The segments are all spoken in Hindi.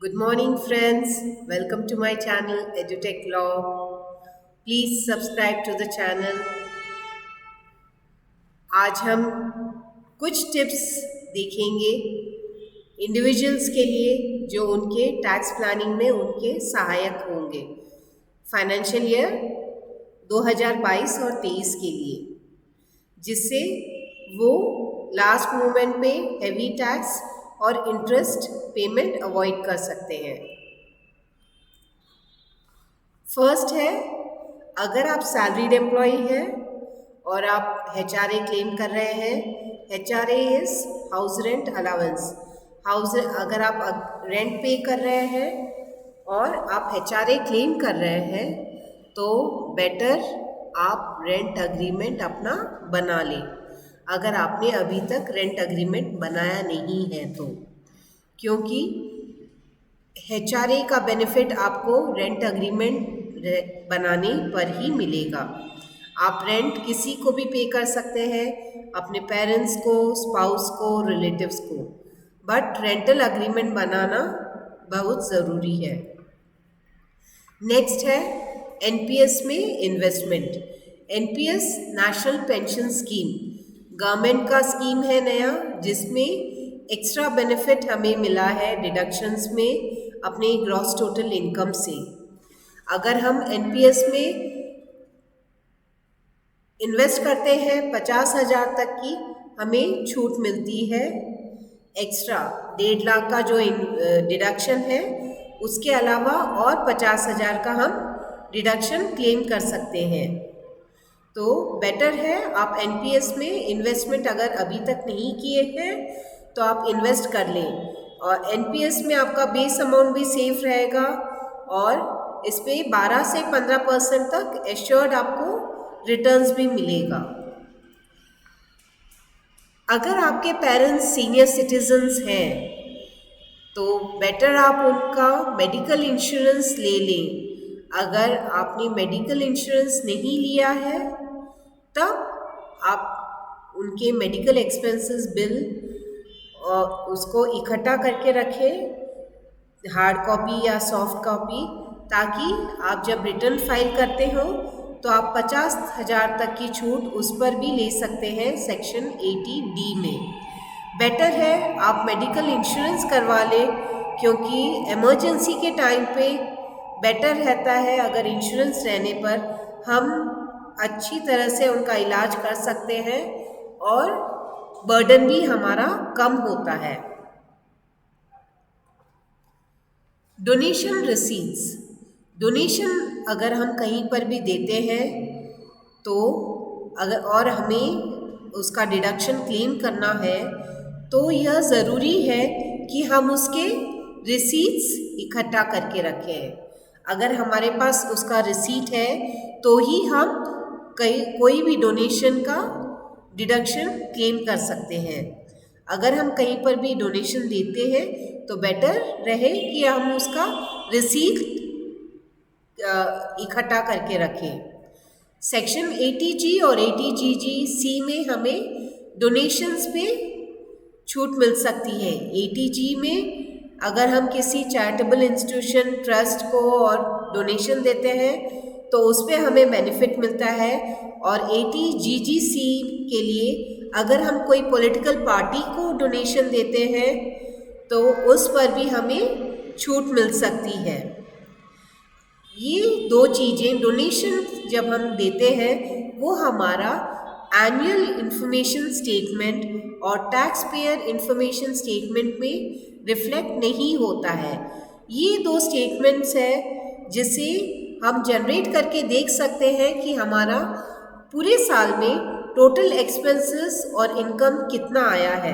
Good morning, friends. Welcome to my channel EduTech Law. Please subscribe to the channel. आज हम कुछ टिप्स देखेंगे इंडिविजुअल्स के लिए जो उनके टैक्स प्लानिंग में उनके सहायक होंगे फाइनेंशियल ईयर 2022 और 23 के लिए, जिससे वो लास्ट मोमेंट पे हेवी टैक्स और इंटरेस्ट पेमेंट अवॉइड कर सकते हैं। फर्स्ट है, अगर आप सैलरीड एम्प्लॉई हैं और आप HRA क्लेम कर रहे हैं। HRA is house rent allowance. अगर आप रेंट पे कर रहे हैं और आप HRA क्लेम कर रहे हैं तो बेटर आप रेंट अग्रीमेंट अपना बना लें, अगर आपने अभी तक रेंट अग्रीमेंट बनाया नहीं है तो, क्योंकि HRA का बेनिफिट आपको रेंट अग्रीमेंट बनाने पर ही मिलेगा। आप रेंट किसी को भी पे कर सकते हैं, अपने पेरेंट्स को, स्पाउस को, रिलेटिव्स को, बट रेंटल अग्रीमेंट बनाना बहुत ज़रूरी है। नेक्स्ट है NPS में investment. NPS national pension scheme government का स्कीम है नया, जिसमें एक्स्ट्रा बेनिफिट हमें मिला है डिडक्शंस में अपने ग्रॉस टोटल इनकम से। अगर हम NPS में इन्वेस्ट करते हैं 50,000 तक की, हमें छूट मिलती है एक्स्ट्रा 1.5 लाख का जो डिडक्शन है, उसके अलावा और 50,000 का हम डिडक्शन क्लेम कर सकते हैं। तो बेटर है आप NPS में इन्वेस्टमेंट अगर अभी तक नहीं किए हैं तो आप इन्वेस्ट कर लें, और NPS में आपका बेस अमाउंट भी सेफ रहेगा और इस पर 12 से 15% तक एश्योर्ड आपको रिटर्न्स भी मिलेगा। अगर आपके पेरेंट्स सीनियर सिटीजन्स हैं तो बेटर आप उनका मेडिकल इंश्योरेंस ले लें। अगर आपने मेडिकल इंश्योरेंस नहीं लिया है तब आप उनके मेडिकल एक्सपेंसेस बिल और उसको इकट्ठा करके रखें, हार्ड कॉपी या सॉफ्ट कॉपी, ताकि आप जब रिटर्न फाइल करते हो तो आप 50,000 तक की छूट उस पर भी ले सकते हैं सेक्शन 80D में। बेटर है आप मेडिकल इंश्योरेंस करवा लें, क्योंकि इमरजेंसी के टाइम पे बेटर रहता है अगर इंश्योरेंस रहने पर हम अच्छी तरह से उनका इलाज कर सकते हैं और बर्डन भी हमारा कम होता है। Donation receipts. डोनेशन अगर हम कहीं पर भी देते हैं तो अगर और हमें उसका डिडक्शन क्लेम करना है तो यह ज़रूरी है कि हम उसके रिसीट्स इकट्ठा करके रखें। अगर हमारे पास उसका रिसीट है तो ही हम कोई भी डोनेशन का डिडक्शन क्लेम कर सकते हैं। अगर हम कहीं पर भी डोनेशन देते हैं तो बेटर रहे कि हम उसका रिसीट इकट्ठा करके रखें। सेक्शन 80G और 80GG में हमें डोनेशंस पे छूट मिल सकती है। 80G में अगर हम किसी चैरिटेबल इंस्टीट्यूशन, ट्रस्ट को और डोनेशन देते हैं तो उस पर हमें बेनिफिट मिलता है, और 80GGC के लिए अगर हम कोई पॉलिटिकल पार्टी को डोनेशन देते हैं तो उस पर भी हमें छूट मिल सकती है। ये दो चीज़ें, डोनेशन जब हम देते हैं वो हमारा एनुअल इंफॉर्मेशन स्टेटमेंट और टैक्स पेयर इंफॉर्मेशन स्टेटमेंट में रिफ्लेक्ट नहीं होता है। ये दो स्टेटमेंट्स हैं जिसे हम जनरेट करके देख सकते हैं कि हमारा पूरे साल में टोटल एक्सपेंसेस और इनकम कितना आया है।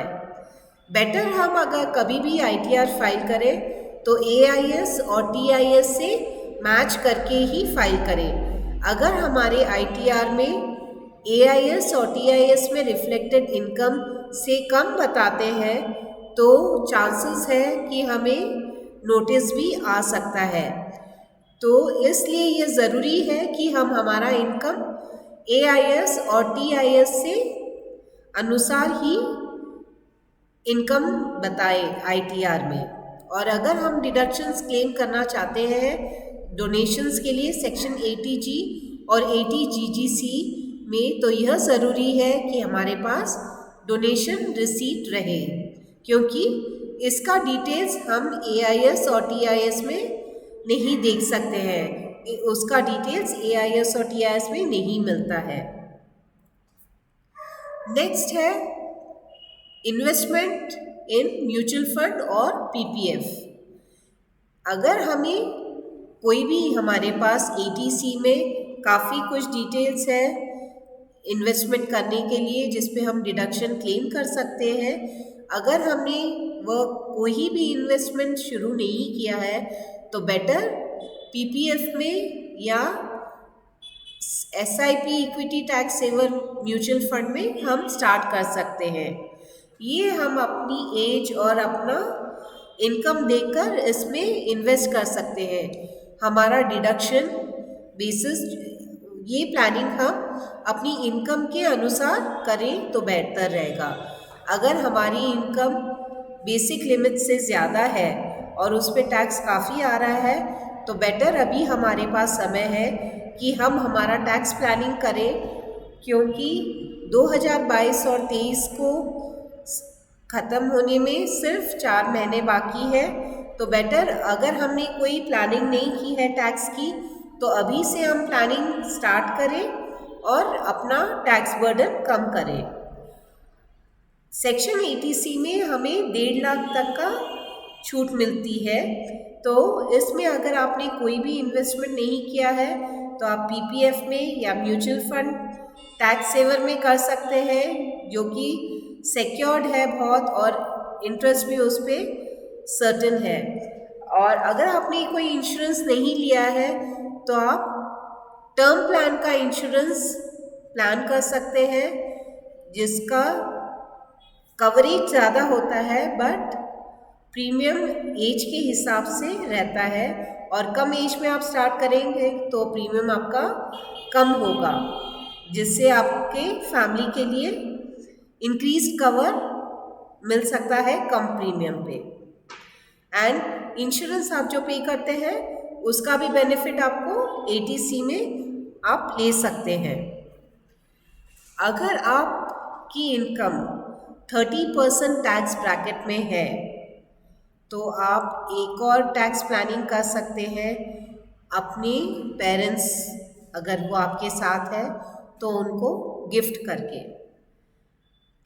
बेटर हम अगर कभी भी ITR फाइल करें तो AIS और TIS से मैच करके ही फाइल करें। अगर हमारे ITR में AIS और TIS में रिफ्लेक्टेड इनकम से कम बताते हैं तो चांसेस है कि हमें नोटिस भी आ सकता है। तो इसलिए ये ज़रूरी है कि हम हमारा इनकम AIS और TIS से अनुसार ही इनकम बताए ITR में। और अगर हम डिडक्शंस क्लेम करना चाहते हैं डोनेशंस के लिए सेक्शन 80G और 80GGC में, तो यह ज़रूरी है कि हमारे पास डोनेशन रिसीट रहे, क्योंकि इसका डिटेल्स हम AIS और TIS में नहीं देख सकते हैं, उसका डिटेल्स AIS और TIS में नहीं मिलता है। नेक्स्ट है इन्वेस्टमेंट इन म्यूचुअल फंड और PPF। अगर हमें कोई भी हमारे पास ATC में काफ़ी कुछ डिटेल्स है इन्वेस्टमेंट करने के लिए जिस पे हम डिडक्शन क्लेम कर सकते हैं, अगर हमने वह कोई भी इन्वेस्टमेंट शुरू नहीं किया है तो बेटर PPF में या SIP equity tax saver mutual fund में हम स्टार्ट कर सकते हैं। ये हम अपनी एज और अपना इनकम देखकर इसमें इन्वेस्ट कर सकते हैं। हमारा डिडक्शन बेसिस ये प्लानिंग हम अपनी इनकम के अनुसार करें तो बेहतर रहेगा। अगर हमारी इनकम बेसिक लिमिट से ज़्यादा है और उस पर टैक्स काफ़ी आ रहा है तो बेटर अभी हमारे पास समय है कि हम हमारा टैक्स प्लानिंग करें, क्योंकि 2022 और 23 को ख़त्म होने में सिर्फ 4 महीने बाकी है। तो बेटर अगर हमने कोई प्लानिंग नहीं की है टैक्स की तो अभी से हम प्लानिंग स्टार्ट करें और अपना टैक्स बर्डन कम करें। सेक्शन 80C में हमें 1.5 लाख तक का छूट मिलती है, तो इसमें अगर आपने कोई भी इन्वेस्टमेंट नहीं किया है तो आप PPF में या म्यूचुअल फंड टैक्स सेवर में कर सकते हैं, जो कि सिक्योर्ड है बहुत और इंटरेस्ट भी उस पर सर्टेन है। और अगर आपने कोई इंश्योरेंस नहीं लिया है तो आप टर्म प्लान का इंश्योरेंस प्लान कर सकते हैं, जिसका कवरेज ज़्यादा होता है बट प्रीमियम एज के हिसाब से रहता है, और कम एज में आप स्टार्ट करेंगे तो प्रीमियम आपका कम होगा, जिससे आपके फैमिली के लिए इंक्रीज कवर मिल सकता है कम प्रीमियम पे। एंड इंश्योरेंस आप जो पे करते हैं उसका भी बेनिफिट आपको ATC में आप ले सकते हैं। अगर आपकी इनकम 30% टैक्स ब्रैकेट में है तो आप एक और टैक्स प्लानिंग कर सकते हैं अपने पेरेंट्स, अगर वो आपके साथ है तो उनको गिफ्ट करके।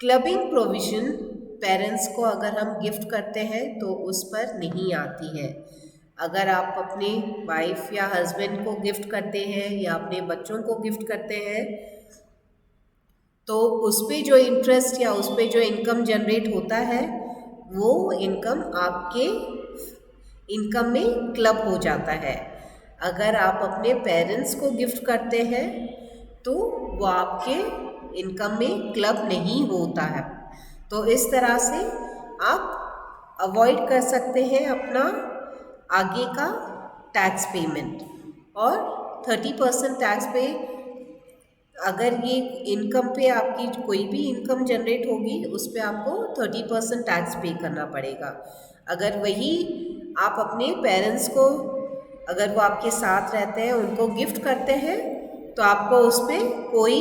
क्लबिंग प्रोविज़न पेरेंट्स को अगर हम गिफ्ट करते हैं तो उस पर नहीं आती है। अगर आप अपने वाइफ या हस्बैंड को गिफ्ट करते हैं या अपने बच्चों को गिफ्ट करते हैं तो उस पे जो इंटरेस्ट या उस पे जो इनकम जनरेट होता है वो इनकम आपके इनकम में क्लब हो जाता है। अगर आप अपने पेरेंट्स को गिफ्ट करते हैं तो वो आपके इनकम में क्लब नहीं होता है। तो इस तरह से आप अवॉइड कर सकते हैं अपना आगे का टैक्स पेमेंट। और 30% टैक्स पे अगर ये इनकम पे आपकी कोई भी इनकम जनरेट होगी उस पे आपको 30% टैक्स पे करना पड़ेगा। अगर वही आप अपने पेरेंट्स को, अगर वो आपके साथ रहते हैं, उनको गिफ्ट करते हैं तो आपको उस पर कोई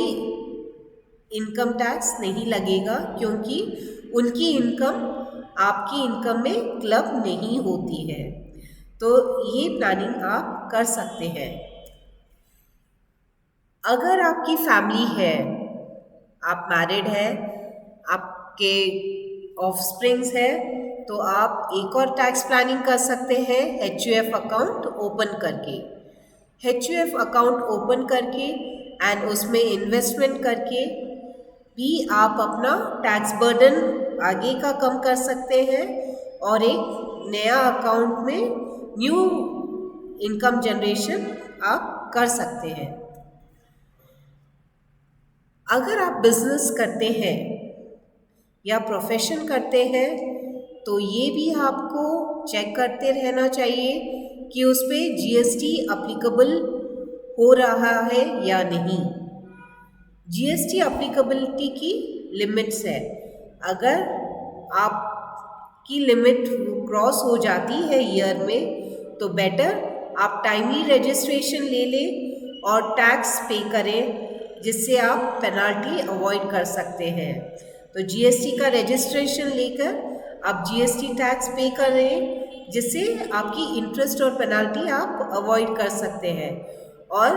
इनकम टैक्स नहीं लगेगा, क्योंकि उनकी इनकम आपकी इनकम में क्लब नहीं होती है। तो ये प्लानिंग आप कर सकते हैं। अगर आपकी फैमिली है, आप मैरिड है, आपके ऑफस्प्रिंग्स है, तो आप एक और टैक्स प्लानिंग कर सकते हैं HUF अकाउंट ओपन करके। HUF अकाउंट ओपन करके एंड उसमें इन्वेस्टमेंट करके भी आप अपना टैक्स बर्डन आगे का कम कर सकते हैं और एक नया अकाउंट में न्यू इनकम जनरेशन आप कर सकते हैं। अगर आप बिजनेस करते हैं या प्रोफेशन करते हैं तो ये भी आपको चेक करते रहना चाहिए कि उस पर GST अप्लीकेबल हो रहा है या नहीं। GST अप्लीकेबिलिटी की लिमिट्स है। अगर आप की लिमिट क्रॉस हो जाती है ईयर में, तो बेटर आप टाइमली रजिस्ट्रेशन ले लें और टैक्स पे करें, जिससे आप पेनाल्टी अवॉइड कर सकते हैं। तो जीएसटी का रजिस्ट्रेशन लेकर आप जीएसटी टैक्स पे करें, जिससे आपकी इंटरेस्ट और पेनाल्टी आप अवॉइड कर सकते हैं। और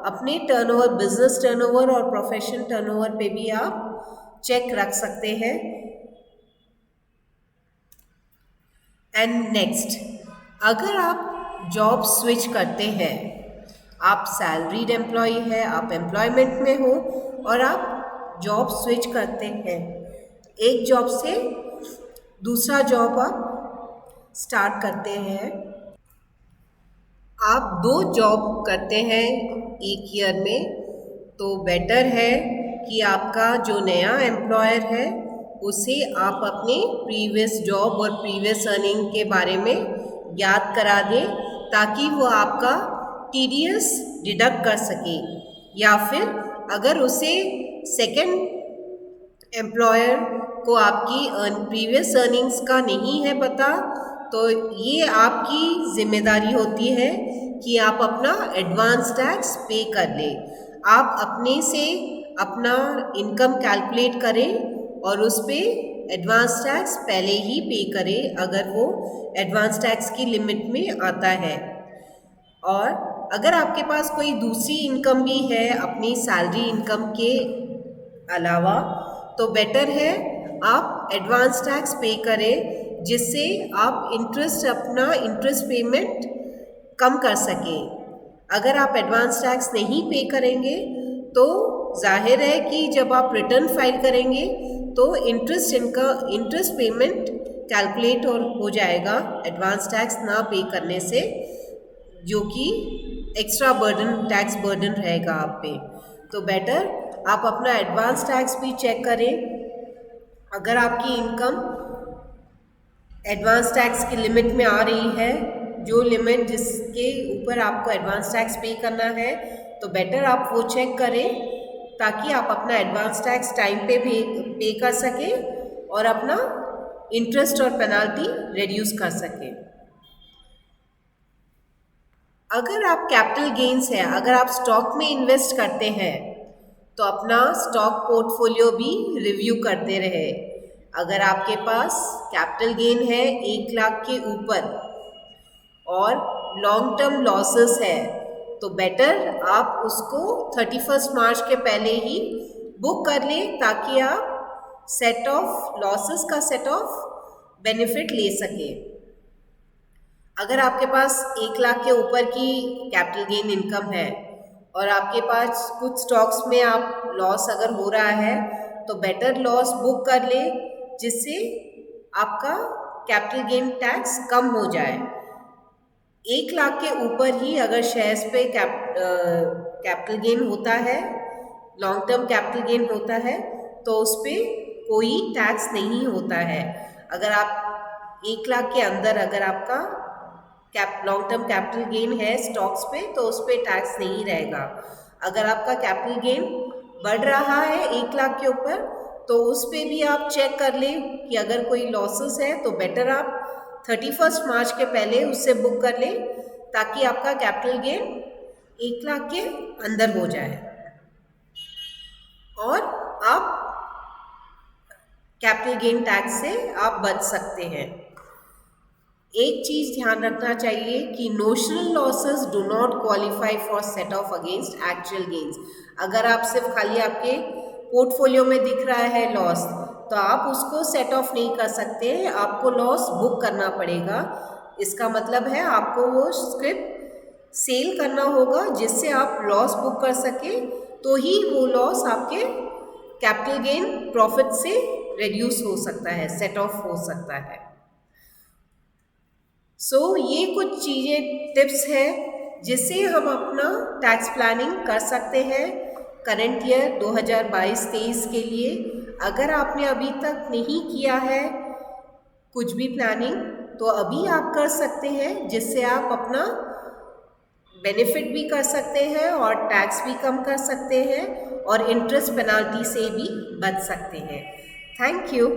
अपने टर्नओवर, बिजनेस टर्नओवर और प्रोफेशन टर्नओवर पे भी आप चेक रख सकते हैं। एंड नेक्स्ट, अगर आप जॉब स्विच करते हैं, आप सैलरीड एम्प्लॉय है, आप एम्प्लॉयमेंट में हो और आप जॉब स्विच करते हैं, एक जॉब से दूसरा जॉब आप स्टार्ट करते हैं, आप 2 जॉब करते हैं एक ईयर में, तो बेटर है कि आपका जो नया एम्प्लॉयर है उसे आप अपने प्रीवियस जॉब और प्रीवियस अर्निंग के बारे में याद करा दें, ताकि वो आपका टीडीएस डिडक्ट कर सके। या फिर अगर उसे सेकंड एम्प्लॉयर को आपकी प्रीवियस अर्निंग्स का नहीं है पता, तो ये आपकी जिम्मेदारी होती है कि आप अपना एडवांस टैक्स पे कर लें। आप अपने से अपना इनकम कैलकुलेट करें और उस पर एडवांस टैक्स पहले ही पे करें अगर वो एडवांस टैक्स की लिमिट में आता है। और अगर आपके पास कोई दूसरी इनकम भी है अपनी सैलरी इनकम के अलावा, तो बेटर है आप एडवांस टैक्स पे करें, जिससे आप अपना इंटरेस्ट पेमेंट कम कर सकें। अगर आप एडवांस टैक्स नहीं पे करेंगे तो जाहिर है कि जब आप रिटर्न फाइल करेंगे तो इंटरेस्ट पेमेंट कैलकुलेट और हो जाएगा एडवांस टैक्स ना पे करने से, जो कि एक्स्ट्रा टैक्स बर्डन रहेगा आप पे। तो बेटर आप अपना एडवांस टैक्स भी चेक करें। अगर आपकी इनकम एडवांस टैक्स की लिमिट में आ रही है, जो लिमिट जिसके ऊपर आपको एडवांस टैक्स पे करना है, तो बेटर आप वो चेक करें, ताकि आप अपना एडवांस टैक्स टाइम पे भी पे कर सकें और अपना इंटरेस्ट और पेनाल्टी रिड्यूस कर सकें। अगर आप कैपिटल गेन्स है, अगर आप स्टॉक में इन्वेस्ट करते हैं, तो अपना स्टॉक पोर्टफोलियो भी रिव्यू करते रहे। अगर आपके पास कैपिटल गेन है 1 लाख के ऊपर और लॉन्ग टर्म लॉसेस है, तो बेटर आप उसको 31 मार्च के पहले ही बुक कर लें, ताकि आप सेट ऑफ लॉसेस का सेट ऑफ बेनिफिट ले सकें। अगर आपके पास 1 लाख के ऊपर की कैपिटल गेन इनकम है और आपके पास कुछ स्टॉक्स में आप लॉस अगर हो रहा है, तो बेटर लॉस बुक कर ले, जिससे आपका कैपिटल गेन टैक्स कम हो जाए। 1 लाख के ऊपर ही अगर शेयर्स पे कैपिटल गेन होता है, लॉन्ग टर्म कैपिटल गेन होता है, तो उस पर कोई टैक्स नहीं होता है। अगर आप 1 लाख के अंदर अगर आपका लॉन्ग टर्म कैपिटल गेन है स्टॉक्स पे, तो उस पर टैक्स नहीं रहेगा। अगर आपका कैपिटल गेन बढ़ रहा है 1 लाख के ऊपर, तो उस पर भी आप चेक कर लें कि अगर कोई लॉसेस है, तो बेटर आप 31 मार्च के पहले उससे बुक कर लें, ताकि आपका कैपिटल गेन 1 लाख के अंदर हो जाए और आप कैपिटल गेन टैक्स से आप बच सकते हैं। एक चीज़ ध्यान रखना चाहिए कि notional losses do not qualify for set of against actual gains. अगर आप सिर्फ खाली आपके पोर्टफोलियो में दिख रहा है लॉस, तो आप उसको सेट ऑफ नहीं कर सकते, आपको लॉस बुक करना पड़ेगा। इसका मतलब है आपको वो स्क्रिप्ट सेल करना होगा, जिससे आप लॉस बुक कर सके, तो ही वो लॉस आपके कैपिटल गेन प्रॉफिट से रिड्यूस हो सकता है, सेट ऑफ हो सकता है। ये कुछ चीज़ें टिप्स हैं जिससे हम अपना टैक्स प्लानिंग कर सकते हैं करंट ईयर 2022-23 के लिए। अगर आपने अभी तक नहीं किया है कुछ भी प्लानिंग, तो अभी आप कर सकते हैं, जिससे आप अपना बेनिफिट भी कर सकते हैं और टैक्स भी कम कर सकते हैं और इंटरेस्ट पेनाल्टी से भी बच सकते हैं। Thank you.